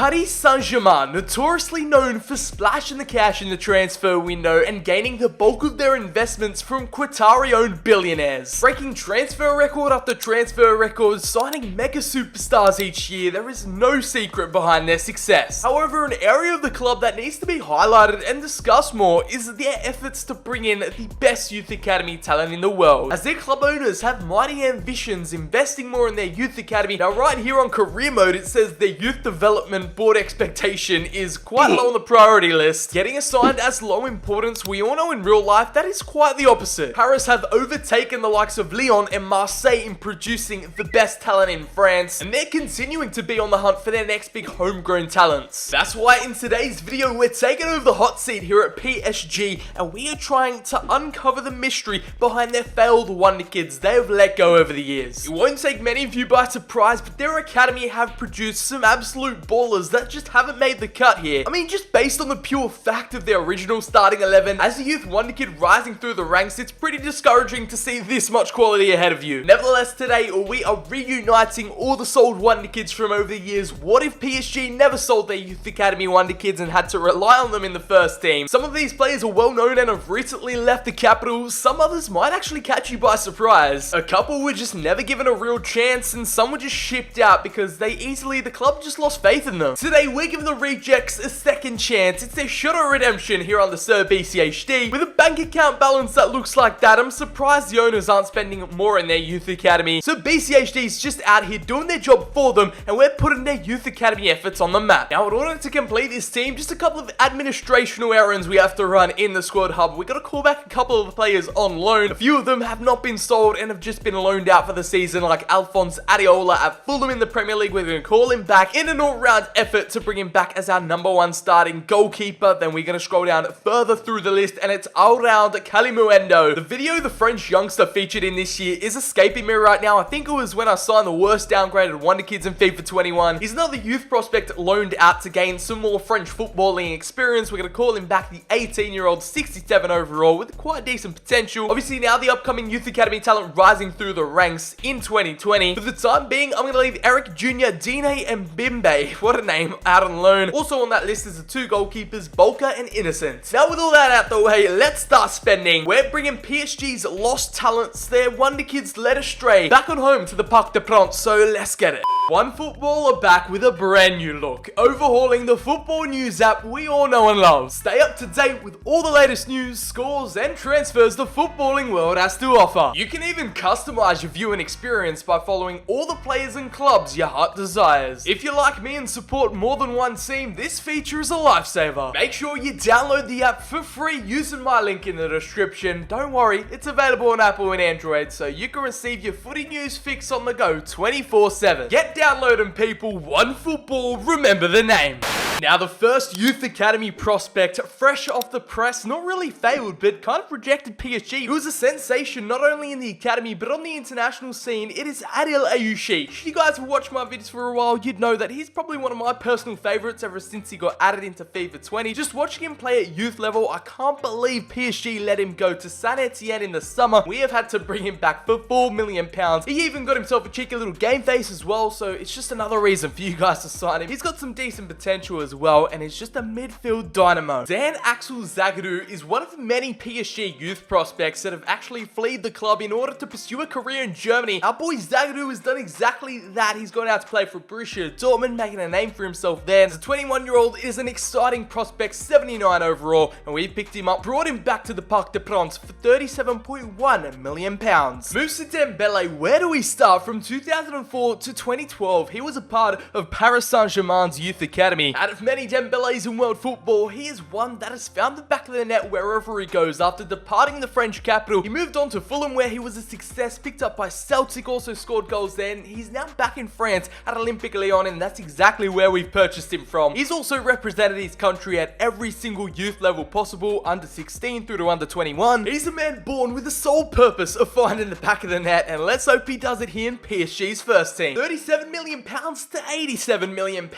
Paris Saint Germain, notoriously known for splashing the cash in the transfer window and gaining the bulk of their investments from Qatari-owned billionaires. Breaking transfer record after transfer record, signing mega superstars each year, there is no secret behind their success. However, an area of the club that needs to be highlighted and discussed more is their efforts to bring in the best youth academy talent in the world, as their club owners have mighty ambitions, investing more in their youth academy. Now right here on career mode, it says their youth development board expectation is quite low on the priority list, getting assigned as low importance. We all know in real life that is quite the opposite. Paris have overtaken the likes of Lyon and Marseille in producing the best talent in France, and they're continuing to be on the hunt for their next big homegrown talents. That's why in today's video we're taking over the hot seat here at PSG, and we are trying to uncover the mystery behind their failed wonder kids they have let go over the years. It won't take many of you by surprise, but their academy have produced some absolute ballers that just haven't made the cut here. I mean, just based on the pure fact of their original starting 11, as a youth wonder kid rising through the ranks, it's pretty discouraging to see this much quality ahead of you. Nevertheless, today we are reuniting all the sold wonder kids from over the years. What if PSG never sold their youth academy wonder kids and had to rely on them in the first team? Some of these players are well known and have recently left the capital. Some others might actually catch you by surprise. A couple were just never given a real chance, and some were just shipped out because the club just lost faith in them. Today we're giving the rejects a second chance. It's their shot of redemption here on the Sir BCHD. With a bank account balance that looks like that, I'm surprised the owners aren't spending more in their youth academy. So BCHD's just out here doing their job for them, and we're putting their youth academy efforts on the map. Now in order to complete this team, just a couple of administrational errands we have to run in the squad hub. We gotta call back a couple of the players on loan. A few of them have not been sold and have just been loaned out for the season, like Alphonse Adeola at Fulham in the Premier League. We're gonna call him back in an all-round effort to bring him back as our #1 starting goalkeeper. Then we're gonna scroll down further through the list, and it's all-round Kalimuendo. The video the French youngster featured in this year is escaping me right now. I think it was when I signed the worst downgraded wonder kids in FIFA 21. He's another youth prospect loaned out to gain some more French footballing experience. We're gonna call him back, the 18-year-old, 67 overall, with quite decent potential. Obviously now the upcoming youth academy talent rising through the ranks in 2020. For the time being, I'm gonna leave Eric Jr., Dine, and Bimbe, what a name, out on loan. Also on that list is the two goalkeepers, Bolka and Innocent. Now with all that out the way, let's start spending. We're bringing PSG's lost talents, their wonder kids led astray, back on home to the Parc des Princes, so let's get it. One footballer back with a brand new look, overhauling the football news app we all know and love. Stay up to date with all the latest news, scores, and transfers the footballing world has to offer. You can even customize your viewing experience by following all the players and clubs your heart desires. If you're like me and support more than one team, this feature is a lifesaver. Make sure you download the app for free using my link in the description. Don't worry, it's available on Apple and Android, so you can receive your footy news fix on the go 24/7. Get downloading, people. One football, remember the name. Now the first youth academy prospect, fresh off the press, not really failed, but kind of rejected PSG. It was a sensation not only in the academy, but on the international scene. It is Adil Ayoushi. If you guys have watched my videos for a while, you'd know that he's probably one of my personal favorites ever since he got added into FIFA 20. Just watching him play at youth level, I can't believe PSG let him go to Saint Etienne in the summer. We have had to bring him back for £4 million. He even got himself a cheeky little game face as well, so it's just another reason for you guys to sign him. He's got some decent potential as well, and is just a midfield dynamo. Dan Axel Zagadou is one of the many PSG youth prospects that have actually fled the club in order to pursue a career in Germany. Our boy Zagadou has done exactly that. He's gone out to play for Borussia Dortmund, making a name for himself there. The 21-year-old is an exciting prospect, 79 overall, and we picked him up, brought him back to the Parc des Princes for £37.1 million. Moussa Dembele, where do we start? From 2004 to 2012, he was a part of Paris Saint Germain's youth academy. Out of many Dembele's in world football, he is one that has found the back of the net wherever he goes. After departing the French capital, he moved on to Fulham, where he was a success, picked up by Celtic, also scored goals there, and he's now back in France at Olympique Lyon, and that's exactly where we've purchased him from. He's also represented his country at every single youth level possible, under 16 through to under 21. He's a man born with the sole purpose of finding the back of the net, and let's hope he does it here in PSG's first team. £37 million to £87 million.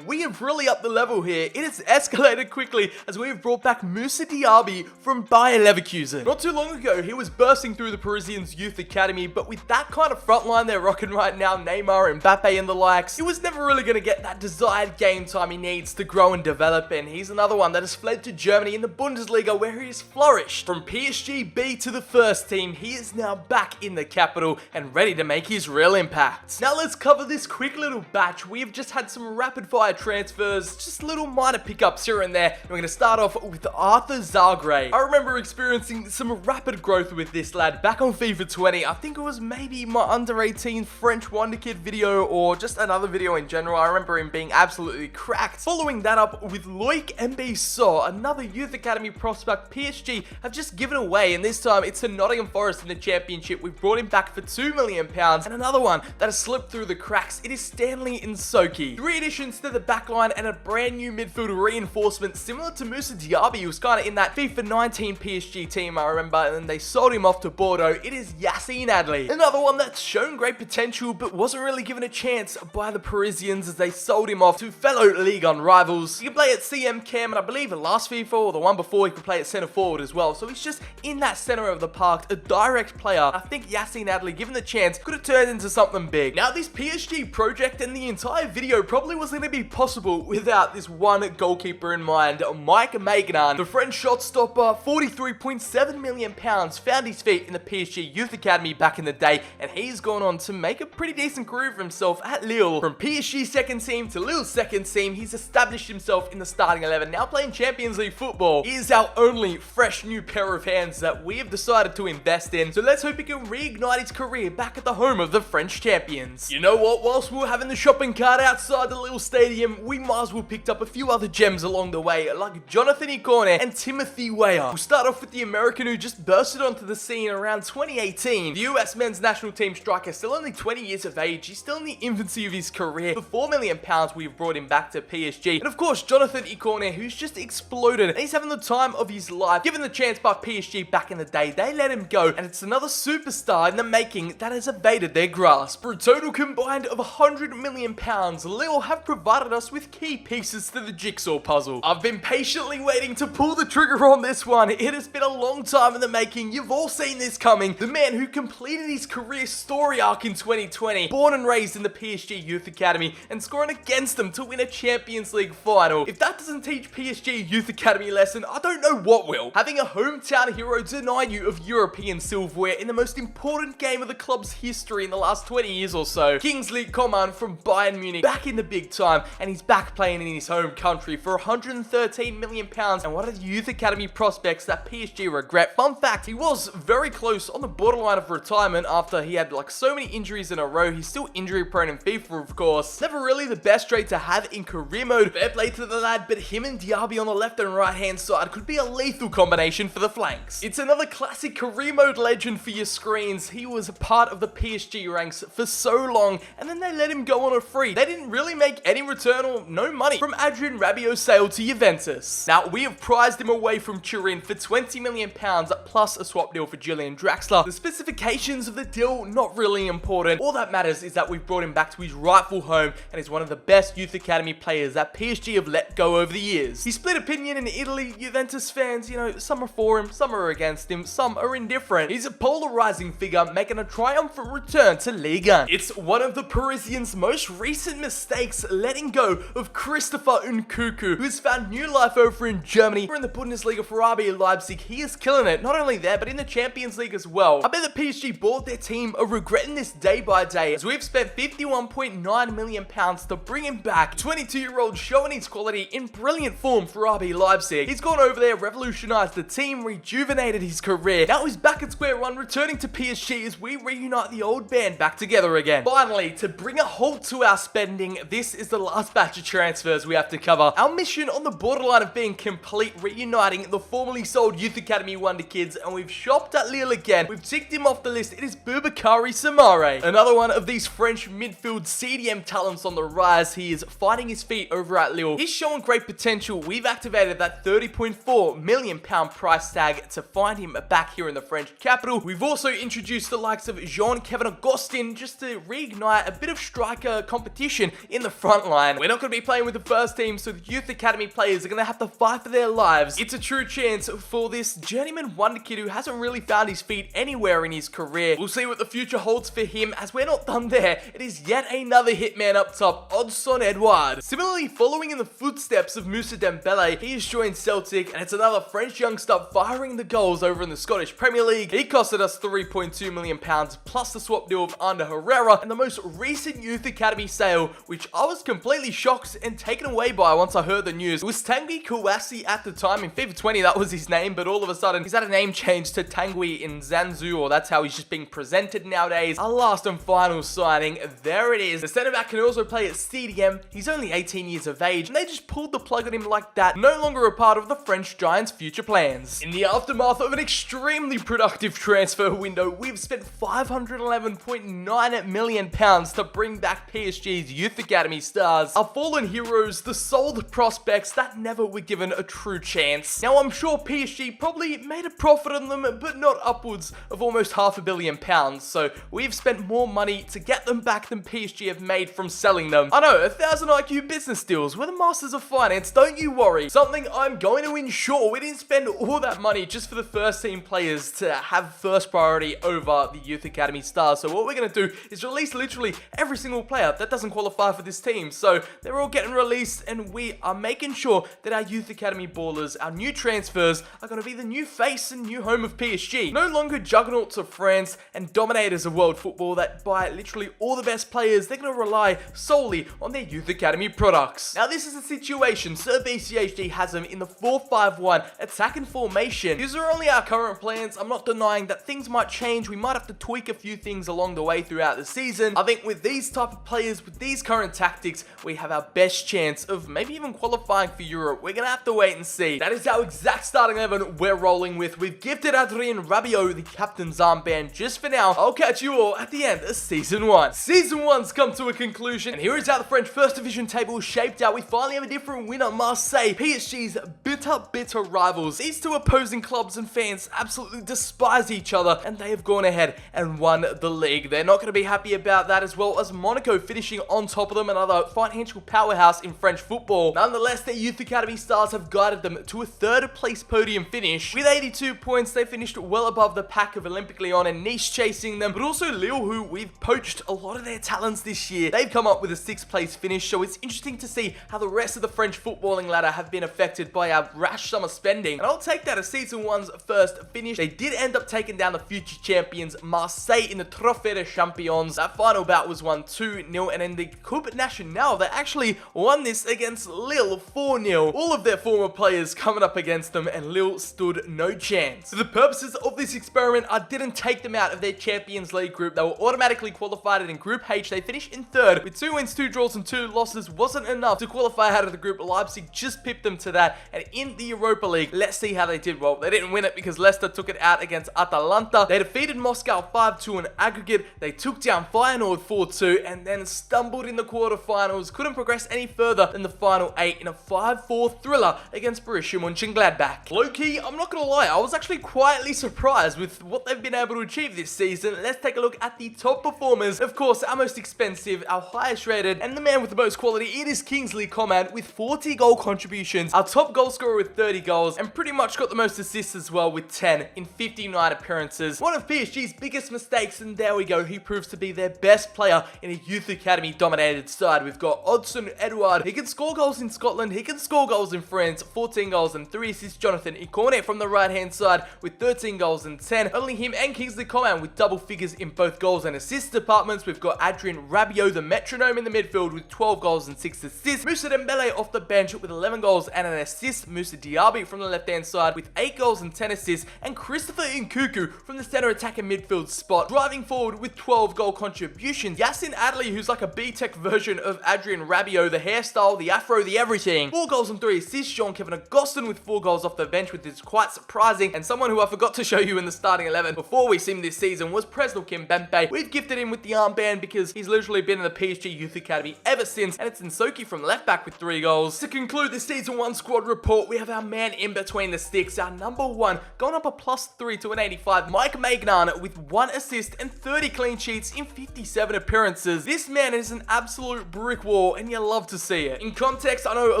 We have really upped the level here. It has escalated quickly as we have brought back Moussa Diaby from Bayer Leverkusen. Not too long ago, he was bursting through the Parisians' youth academy, but with that kind of front line they're rocking right now, Neymar, Mbappe and the likes, he was never really going to get that desired game time he needs to grow and develop, and he's another one that has fled to Germany in the Bundesliga where he has flourished. From PSG B to the first team, he is now back in the capital and ready to make his real impact. Now let's cover this quick little batch. We have just had some rapid fire transfers, just little minor pickups here and there. And we're going to start off with Arthur Zagreb. I remember experiencing some rapid growth with this lad back on FIFA 20. I think it was maybe my under 18 French Wonderkid video or just another video in general. I remember him being absolutely cracked. Following that up with Loic Mbisson, another youth academy prospect PSG have just given away, and this time it's to Nottingham Forest in the championship. We've brought him back for £2 million, and another one that has slipped through the cracks. It is Stanley Nsoki. 3 additions to the backline and a brand new midfield reinforcement similar to Moussa Diaby, who was kind of in that FIFA 19 PSG team, I remember, and then they sold him off to Bordeaux. It is Yassine Adli. Another one that's shown great potential but wasn't really given a chance by the Parisians as they sold him off to fellow Ligue 1 rivals. He can play at CM Cam, and I believe last FIFA or the one before he could play at centre forward as well, so he's just in that centre of the park, a direct player. I think Yassine Adli, given the chance, could have turned into something big. Now this PSG project and the entire video probably wasn't going to be possible without this one goalkeeper in mind, Mike Maignan. The French shot stopper, £43.7 million, found his feet in the PSG Youth Academy back in the day, and he's gone on to make a pretty decent career for himself at Lille. From PSG second team to Lille's second team, he's established himself in the starting 11, now playing Champions League football. He is our only fresh new pair of hands that we have decided to invest in, so let's hope he can reignite his career back at the home of the French champions. You know what, whilst we were having the shopping cart outside the Lille stadium, we might as well picked up a few other gems along the way, like Jonathan Ikone and Timothy Weah. We'll start off with the American who just bursted onto the scene around 2018. The US men's national team striker, still only 20 years of age, he's still in the infancy of his career. For £4 million, we've brought him back to PSG. And of course, Jonathan Ikone, who's just exploded, and he's having the time of his life. Given the chance by PSG back in the day, they let him go, and it's another superstar in the making that has evaded their grasp. For a total combined of £100 million, Lille have provided us with key pieces to the jigsaw puzzle. I've been patiently waiting to pull the trigger on this one. It has been a long time in the making. You've all seen this coming. The man who completed his career story arc in 2020, born and raised in the PSG Youth Academy, and scoring against them to win a Champions League final. If that doesn't teach PSG Youth Academy a lesson, I don't know what will. Having a hometown hero deny you of European silverware in the most important game of the club's history in the last 20 years or so. Kingsley Coman from Bayern Munich, back in the big time, and he's back playing in his home country for £113 million, and one of the youth academy prospects that PSG regret. Fun fact, he was very close on the borderline of retirement after he had like so many injuries in a row. He's still injury prone in FIFA, of course. Never really the best trait to have in career mode. Fair play to the lad, but him and Diaby on the left and right hand side could be a lethal combination for the flanks. It's another classic career mode legend for your screens. He was a part of the PSG ranks for so long, and then they let him go on a free. They didn't really make any return or no money from Adrien Rabiot's sale to Juventus. Now, we have prized him away from Turin for £20 million plus a swap deal for Julian Draxler. The specifications of the deal, not really important. All that matters is that we've brought him back to his rightful home, and he's one of the best youth academy players that PSG have let go over the years. He split opinion in Italy. Juventus fans, you know, some are for him, some are against him, some are indifferent. He's a polarizing figure, making a triumphant return to Ligue 1. It's one of the Parisians' most recent mistakes, letting go of Christopher Nkunku, who's found new life over in Germany. We're in the Bundesliga for RB Leipzig. He is killing it, not only there, but in the Champions League as well. I bet the PSG bought their team are regretting this day by day, as we've spent £51.9 million to bring him back. 22-year-old showing his quality in brilliant form for RB Leipzig. He's gone over there, revolutionized the team, rejuvenated his career. Now he's back at square one, returning to PSG as we reunite the old band back together again. Finally, to bring a halt to our spending, this is the last batch of transfers we have to cover. Our mission on the borderline of being complete, reuniting the formerly sold Youth Academy Wonderkids, and we've shopped at Lille again. We've ticked him off the list. It is Boubakary Samare, another one of these French midfield CDM talents on the rise. He is finding his feet over at Lille. He's showing great potential. We've activated that £30.4 million price tag to find him back here in the French capital. We've also introduced the likes of Jean-Kevin Augustin just to reignite a bit of striker competition in the front line. We're not going to be playing with with the first team, so the youth academy players are going to have to fight for their lives. It's a true chance for this journeyman wonder kid who hasn't really found his feet anywhere in his career. We'll see what the future holds for him, as we're not done there. It is yet another hitman up top, Odsonne Edouard. Similarly, following in the footsteps of Moussa Dembele, he has joined Celtic, and it's another French youngster firing the goals over in the Scottish Premier League. He costed us £3.2 million, plus the swap deal of Ander Herrera, and the most recent youth academy sale, which I was completely shocked and taken away by once I heard the news. It was Tanguy Kouassi at the time. In FIFA 20, that was his name, but all of a sudden, he's had a name change to Tanguy Nzanzu, or that's how he's just being presented nowadays. Our last and final signing, there it is. The centre back can also play at CDM. He's only 18 years of age, and they just pulled the plug on him like that. No longer a part of the French Giants' future plans. In the aftermath of an extremely productive transfer window, we've spent £511.9 million to bring back PSG's youth academy stars. Our fallen heroes, the sold prospects that never were given a true chance. Now, I'm sure PSG probably made a profit on them, but not upwards of almost £500 million. So we've spent more money to get them back than PSG have made from selling them. I know, 1,000 IQ business deals. We're the masters of finance, don't you worry. Something I'm going to ensure: we didn't spend all that money just for the first team players to have first priority over the youth academy stars. So what we're going to do is release literally every single player that doesn't qualify for this team. So they're all getting released, and we are making sure that our youth academy ballers, our new transfers, are going to be the new face and new home of PSG. No longer juggernauts of France and dominators of world football that buy literally all the best players. They're going to rely solely on their youth academy products. Now, this is a situation Sir BCHD has them in the 4-5-1 attacking formation. These are only our current plans. I'm not denying that things might change. We might have to tweak a few things along the way throughout the season. I think with these type of players, with these current tactics, we have our best chance of maybe even qualifying for Europe. We're going to have to wait and see. That is our exact starting 11 we're rolling with. We've gifted Adrien Rabiot the captain's armband just for now. I'll catch you all at the end of Season 1. Season 1's come to a conclusion, and here is how the French First Division table is shaped out. We finally have a different winner, Marseille, PSG's bitter rivals. These two opposing clubs and fans absolutely despise each other, and they have gone ahead and won the league. They're not going to be happy about that, as well as Monaco finishing on top of them, another financial powerhouse in French football. Nonetheless, their youth academy stars have guided them to a third place podium finish. With 82 points, they finished well above the pack of Olympique Lyon and Nice chasing them, but also Lille, who we've poached a lot of their talents this year. They've come up with a 6th place finish, so it's interesting to see how the rest of the French footballing ladder have been affected by our rash summer spending. And I'll take that as Season 1's first finish. They did end up taking down the future champions Marseille in the Trophée des Champions. That final bout was won 2-0, and in the Coupe Nationale, they actually won this against Lille 4-0. All of their former players coming up against them, and Lille stood no chance. For the purposes of this experiment, I didn't take them out of their Champions League group. They were automatically qualified, and in Group H, they finished in 3rd with 2 wins, 2 draws, and 2 losses. Wasn't enough to qualify out of the group. Leipzig just pipped them to that, and in the Europa League, let's see how they did. Well, they didn't win it because Leicester took it out against Atalanta. They defeated Moscow 5-2 in aggregate. They took down Feyenoord 4-2, and then stumbled in the quarterfinals. Couldn't progress any further than the final 8 in a 5-4 thriller against Borussia Mönchengladbach. Low-key, I'm not gonna lie, I was actually quietly surprised with what they've been able to achieve this season. Let's take a look at the top performers. Of course, our most expensive, our highest rated, and the man with the most quality, it is Kingsley Coman with 40 goal contributions. Our top goal scorer with 30 goals, and pretty much got the most assists as well with 10 in 59 appearances. One of PSG's biggest mistakes, and there we go, he proves to be their best player in a youth academy dominated side. We've got Odsonne Edouard. He can score goals in Scotland, he can score goals in France, 14 goals and 3 assists. Jonathan Ikone from the right hand side with 13 goals and 10. Only him and Kingsley Coman with double figures in both goals and assist departments. We've got Adrien Rabiot, the metronome in the midfield, with 12 goals and 6 assists. Moussa Dembele off the bench with 11 goals and an assist. Moussa Diaby from the left hand side with 8 goals and 10 assists. And Christopher Nkunku from the center attack and midfield spot, driving forward with 12 goal contributions. Yassin Adli, who's like a B-Tech version of Adrien Rabiot, the hairstyle, the afro, the everything. 4 goals and 3 assists. Jean-Kevin Agostin with 4 goals off the bench, which is quite surprising. And someone who I forgot to show you in the starting 11 before we see him this season was Presnel Kimpembe. We've gifted him with the armband because he's literally been in the PSG Youth Academy ever since, and it's Nsoki from left back with 3 goals. To conclude the Season 1 squad report, we have our man in between the sticks, our number 1, going up a +3 to an 85, Mike Maignan with 1 assist and 30 clean sheets in 57 appearances. This man is an absolute brick wall, and you love to see it. In context, I know a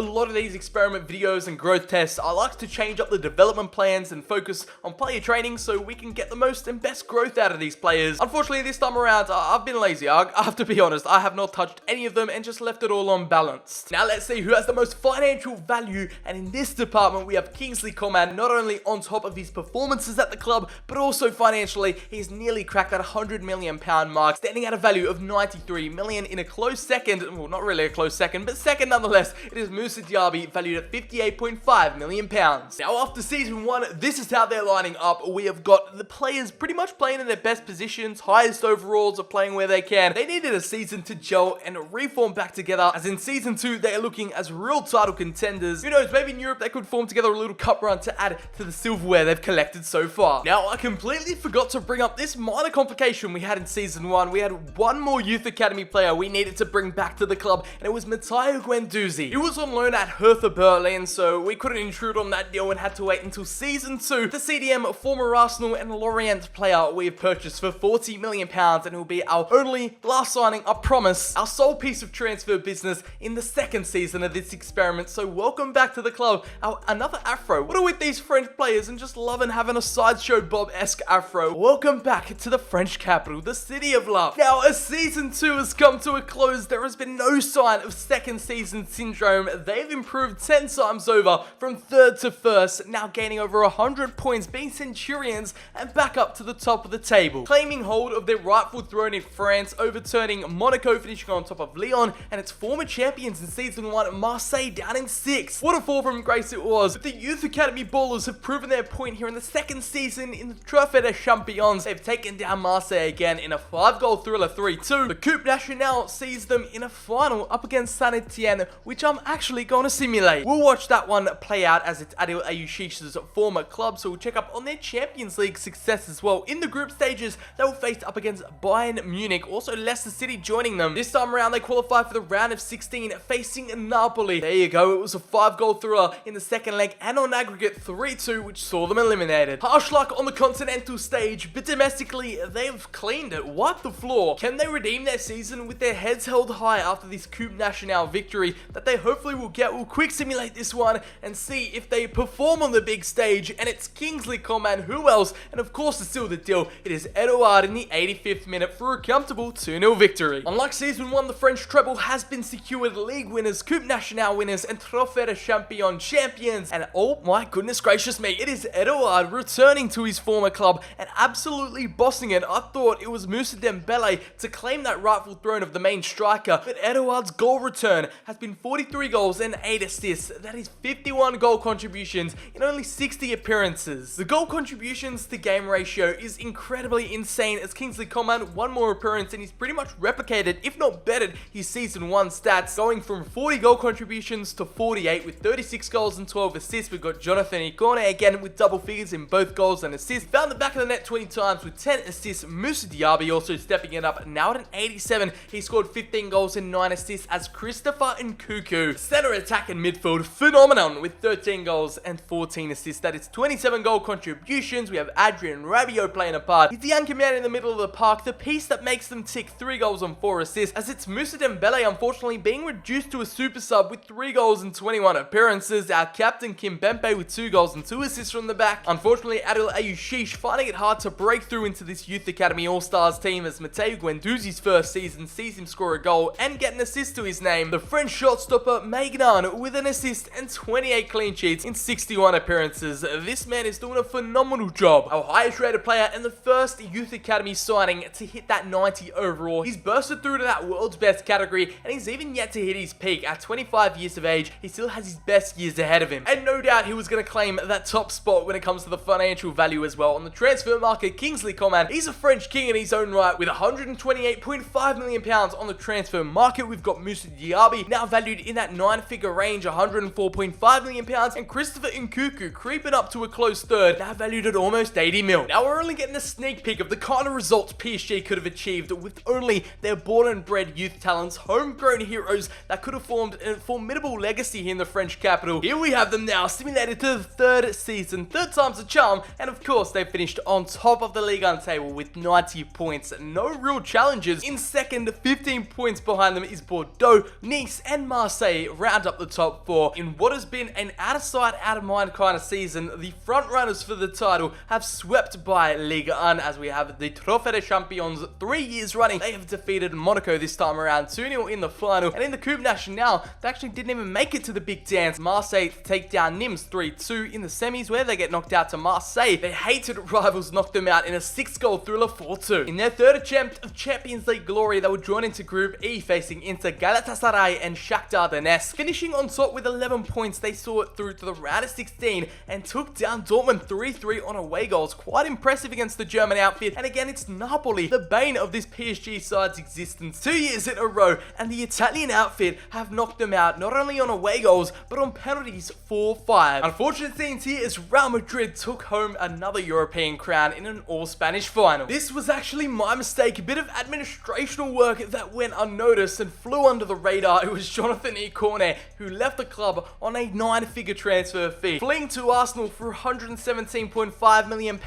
lot of these experiment videos and growth tests, I like to change up the development plans and focus on player training so we can get the most and best growth out of these players. Unfortunately, this time around, I've been lazy. I have to be honest, I have not touched any of them and just left it all unbalanced. Now let's see who has the most financial value, and in this department we have Kingsley Coman, not only on top of his performances at the club, but also financially. He's nearly cracked that £100 million mark, standing at a value of 93 million. In a close second, well, not really a close second, but second nonetheless, it is Moussa Diaby, valued at £58.5 million. Now after season 1, this is how they're lining up. We have got the players pretty much playing in their best positions, highest overalls, are playing where they can. They needed a season to gel and reform back together, as in season 2 they are looking as real title contenders. Who knows, maybe in Europe they could form together a little cup run to add to the silverware they've collected so far. Now I completely forgot to bring up this minor complication we had in season 1. We had one more youth academy player we needed to bring back to the club, and it was Matteo Guendouzi. He was on loan at Hertha Berlin, so we couldn't intrude on that deal and had to wait until season 2. The CDM, former Arsenal and Lorient player, we have purchased for £40 million, and it will be our only last signing, I promise, our sole piece of transfer business in the second season of this experiment. So welcome back to the club, another Afro. What are with these French players and just loving having a sideshow Bob-esque Afro? Welcome back to the French capital, the city of love. Now, as season 2 has come to a close, there has been no sign of second season syndrome. They've improved 10 times over, from third to first, now gaining over 100 points, being Centurions and back up to the top of the table, claiming hold of their rightful throne in France, overturning Monaco, finishing on top of Lyon and its former champions in season 1, Marseille, down in 6th. What a fall from grace it was. But the youth academy ballers have proven their point here in the second season in the Trophée des Champions. They've taken down Marseille again in a 5-goal thriller 3-2. The Coupe Nationale sees them in a final up against Saint Etienne, which I'm actually going to simulate. We'll watch that one play out, as it's Adil Ayushish's former club, so we'll check up on their Champions League success as well. In the group stages, they will face up against Bayern Munich, also Leicester City joining them. This time around, they qualify for the round of 16, facing Napoli. There you go, it was a 5-goal thriller in the second leg, and on aggregate 3-2, which saw them eliminated. Harsh luck on the continental stage, but domestically, they've cleaned it, wiped the floor. Can they redeem their season with their heads held high after this Coupe Nationale victory that they hopefully will get? We'll quick simulate this one and see if they perform on the big stage, and it's Kingsley Coman, who else? And of course, to seal the deal, it is Edouard in the 85th minute for a comfortable 2-0 victory. Unlike season 1, the French treble has been secured. League winners, Coupe Nationale winners, and Trophée des Champions champions. And oh my goodness gracious me, it is Edouard returning to his former club and absolutely bossing it. I thought it was Moussa Dembele to claim that rightful throne of the main striker, but Edouard's goal return has been 43 goals and 8 assists. That is 51 goal contributions in only 60 appearances. The goal contributions to game ratio is incredibly insane, as Kingsley Coman, one more appearance and he's pretty much replicated, if not bettered, his season 1 stats, going from 40 goal contributions to 48 with 36 goals and 12 assists. We've got Jonathan Ikone again with double figures in both goals and assists. Found the back of the net 20 times with 10 assists. Moussa Diaby also stepping it up, now at an 87. He scored 15 goals and 9 assists as Christopher Nkunku. Center attack and midfield phenomenon with 13 goals and 14 assists. That is 27 goal contributions. We have Adrien Rabiot playing a part. He's the young man in the middle of the park, the piece that makes them tick. 3 goals and 4 assists, as it's Moussa Dembele unfortunately being reduced to a super sub with 3 goals and 21 appearances. Our captain Kim Bempe with 2 goals and 2 assists from the back. Unfortunately, Adil Ayushish finding it hard to break through into this Youth Academy All-Stars team, as Matteo Guendouzi's first season sees him score a goal and get an assist to his name. The French shotstopper Maignan with an assist and 28 clean sheets in 61 appearances. This man is doing a phenomenal job. Our highest rated player and the first Youth Academy signing to hit that 90 overall. He's bursted through to that world's best category, and he's even yet to hit his peak. At 25 years of age, he still has his best years ahead of him, and no doubt he was going to claim that top spot when it comes to the financial value as well. On the transfer market, Kingsley Coman, he's a French king in his own right, with £128.5 million on the transfer market. We've got Moussa Diaby, now valued in that 9-figure range, £104.5 million, and Christopher Nkunku creeping up to a close third, now valued at almost 80 mil. Now we're only getting a sneak peek of the kind of results PSG could have achieved with only their born and bred youth talents, homegrown heroes that could have formed a formidable legacy here in the French capital. Here we have them now, simulated to the third season, third time's a charm, and of course they finished on top of the Ligue 1 table with 90 points. No real challenges. In second, 15 points behind them is Bordeaux, Nice and Marseille round up the top 4 in what has been an out-of-sight, out-of-mind kind of season. The front-runners for the title have swept by Ligue 1 as we have the Trophée des Champions 3 years running. They have defeated Monaco this time around 2-0 in the final, and in the Coupe Nationale, they actually didn't even make it to the big dance. Marseille take down Nims 3-2 in the semis where they get knocked out to Marseille. Their hated rivals knocked them out in a 6-goal thriller 4-2. In their third attempt of Champions League glory, they were drawn into Group E facing Inter, Galatasaray and Shakhtar Donetsk. Finishing on top with 11 points, they saw it through to the round of 16 and took down Dortmund 3-3 on away goals. Quite impressive against the German outfit, and again it's Napoli, the bane of this PSG side's existence. 2 years in a row, and the Italian outfit have knocked them out not only on away goals but on penalties 4-5. Unfortunate scenes here as Real Madrid took home another European crown in an all-Spanish final. This was actually my mistake, a bit of administrational work that went unnoticed and flew under the radar. It was Jonathan Cornet who left the club on a 9-figure transfer fee, fleeing to Arsenal for £117.5 million,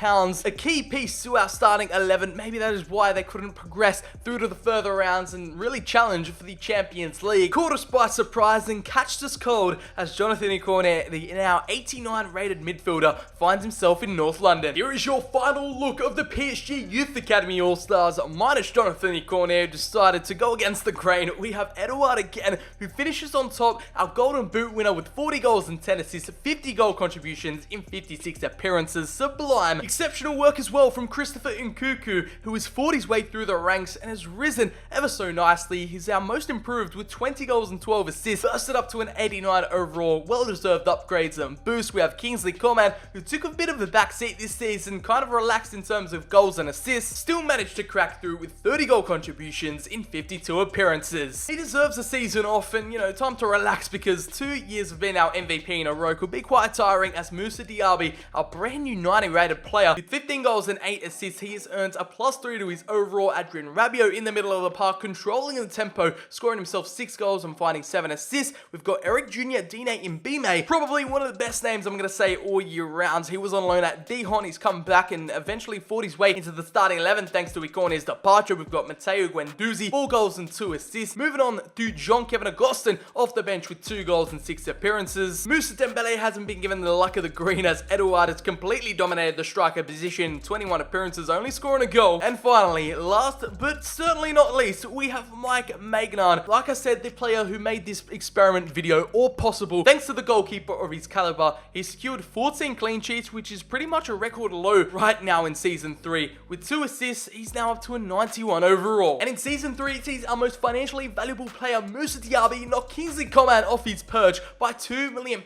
a key piece to our starting 11. Maybe that is why they couldn't progress through to the further rounds and really challenge for the Champions League. Caught us by surprise and catched us cold as Jonathan Cornet, the now 89 rated midfielder, finds himself in North London. Here is your final look of the PSG Youth Academy All-Stars, minus Jonathan Cornet, who decided to go against the grain. We have Edouard again, who finishes on top, our Golden Boot winner with 40 goals and 10 assists, 50 goal contributions in 56 appearances. Sublime. Exceptional work as well from Christopher Nkunku, who has fought his way through the ranks and has risen ever so nicely. He's our most improved with 20 goals and 12 assists, bursted up to an 89 overall. Well-deserved upgrades and boosts. We have Kingsley Coman, who took a bit of a backseat this season, kind of relaxed in terms of goals and assists, still managed to crack through with 30 goal contributions in 52 appearances. He deserves a season off and, time to relax, because 2 years of being our MVP in a row could be quite tiring, as Moussa Diaby, our brand new 90 rated player, with 15 goals and 8 assists, he has earned a +3 to his overall. Adrien Rabiot in the middle of the park, controlling the tempo, scoring himself 6 goals and finding 7 assists. We've got Eric Jr. Dine Mbime, probably one of the best names I'm going to say all year round. He was on loan at Dijon, he's come back and eventually fought his way into the starting 11 thanks to Icone's departure. We've got Matteo Guendouzi, 4 goals and 2 assists. Moving on to Jean-Kevin Agustin off the bench with 2 goals and 6 appearances. Moussa Dembele hasn't been given the luck of the green, as Edouard has completely dominated the striker position, 21 appearances, only scoring a goal. And finally, last but certainly not least, we have Mike Maignan. Like I said, the player who made this experiment video all possible. Thanks to the goalkeeper of his caliber, he secured 14 clean sheets, which is pretty much a record low right now in Season 3. With 2 assists, he's now up to a 91 overall. And in Season 3, it sees our most financially valuable player, Moussa Diaby, knock Kingsley Coman off his perch by £2 million.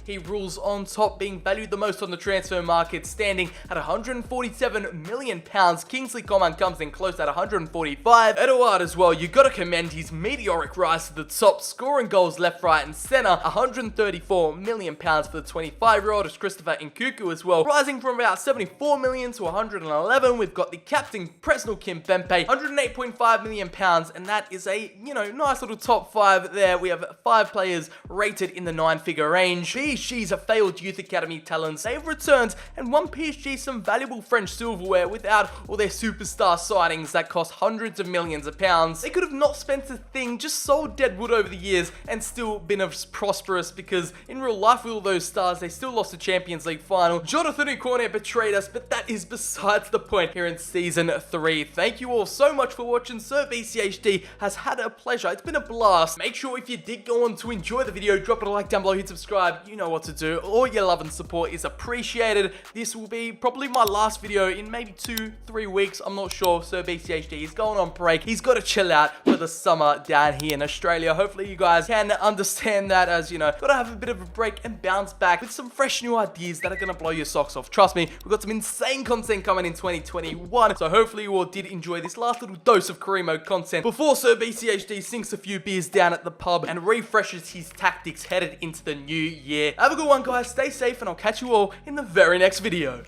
He rules on top, being valued the most on the transfer market, standing at £147 million. Kingsley Coman comes in close at 145. Edouard as well, you gotta commend his meteoric rise to the top, scoring goals left, right and centre. £134 million for the 25-year-old. As Christopher Nkunku as well, rising from about 74 million to 111. We've got the captain Presnel Kimpembe, £108.5 million, and that is a, nice little top 5 there. We have 5 players rated in the 9-figure range. PSG's a failed youth academy talents. They've returned and won PSG some valuable French silverware without all their superstar signings that cost hundreds of millions of pounds. They could have not spent a thing, just sold deadwood over the years and still been as prosperous, because in real life with all those stars, they still lost the Champions League final. Jonathan Cornet betrayed us, but that is besides the point here in Season 3. Thank you all so much for watching. Sir BCHD has had a pleasure. It's been a blast. Make sure if you did go on to enjoy the video, drop it a like down below, hit subscribe. You know what to do. All your love and support is appreciated. This will be probably my last video in maybe 2-3 weeks. I'm not sure. Sir BCHD is going on break. He's got to chill out for the summer down here in Australia. Hopefully you guys can understand that, as gotta have a bit of a break and bounce back with some fresh new ideas that are gonna blow your socks off. Trust me, we've got some insane content coming in 2021. So hopefully you all did enjoy this last little dose of career mode content before Sir BCHD sinks a few beers down at the pub and refreshes his tactics headed into the new year. Have a good one, guys. Stay safe, and I'll catch you all in the very next video.